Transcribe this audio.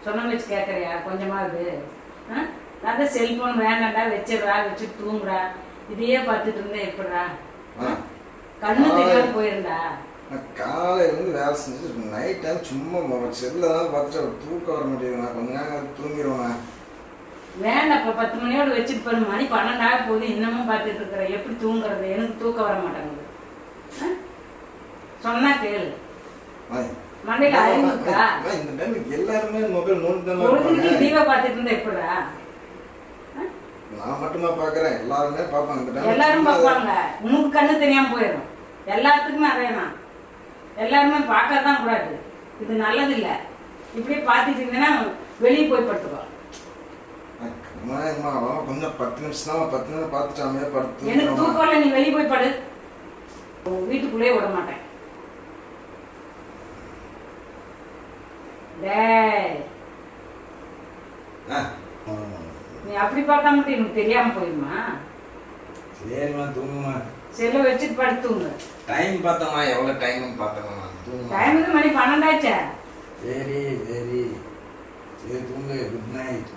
சொன்ன வச்சு கேட்குறியா கொஞ்சமாவது? நான் தான் செல்ஃபோன் வேண்டாண்டா வச்சிடுறா, வச்சுட்டு தூங்குறா, இதையே பார்த்துட்டு இருந்தேன் எப்படா கண்ணு தெரியாம போயிருந்தா? காலையிலேருந்து வேலை செஞ்சுட்டு நைட் டைம் சும்மா செல்லில் தான் பார்த்துட்டு அவர் தூக்கம் வர முடியுதுண்ணா. கொஞ்ச நேரம் தூங்கிடுவேண்ணா. வேண்டாம், இப்போ 10 மணியோடு வச்சுட்டு போய் மணி 12 போகுது, இன்னமும் பார்த்துட்டு இருக்கிற. எப்படி தூங்குறது? எனக்கு தூக்கம் வர மாட்டேங்குது. சொன்னா கேளு. மண்டையில அறிவுக்கா? இந்த டைமுக்கு எல்லாருமே மொபைல் நோண்டி டிவியை பார்த்துட்டு இருந்தா எப்படா? நான் மட்டுமா பார்க்குறேன், எல்லாருமே பார்ப்பாங்க. எல்லாரும் பார்ப்பாங்க, உனக்கு கண்ணு தெரியாம போயிடும். எல்லாத்துக்குமே அதேதான். எல்லாருமே பார்க்கதான் கூடாது, இது நல்லது இல்லை. இப்படியே பார்த்துட்டு இருந்தீங்கன்னா வெளியே போய் படுத்துக்கோ. கொஞ்சம் 10 நிமிஷம் தான், 10 நிமிஷம் பார்த்துட்டாமே படுத்து. எனக்கு தூக்கம் இல்லை, நீ வெளியே போய் படு. வீட்டுக்குள்ளேயே விட மாட்டேன். நீ அப்படி பார்த்தா மட்டும் எனக்கு தெரியாம போயிருமா? சரிம்மா தூங்குமா. செல்ல வச்சுட்டு படுத்துங்க. டைம் பார்த்தமா, எவ்வளவு டைம் பார்த்தமா? டைம் மணி 12 ஆச்சா? சரி சரி சரி, தூங்கு. Good night.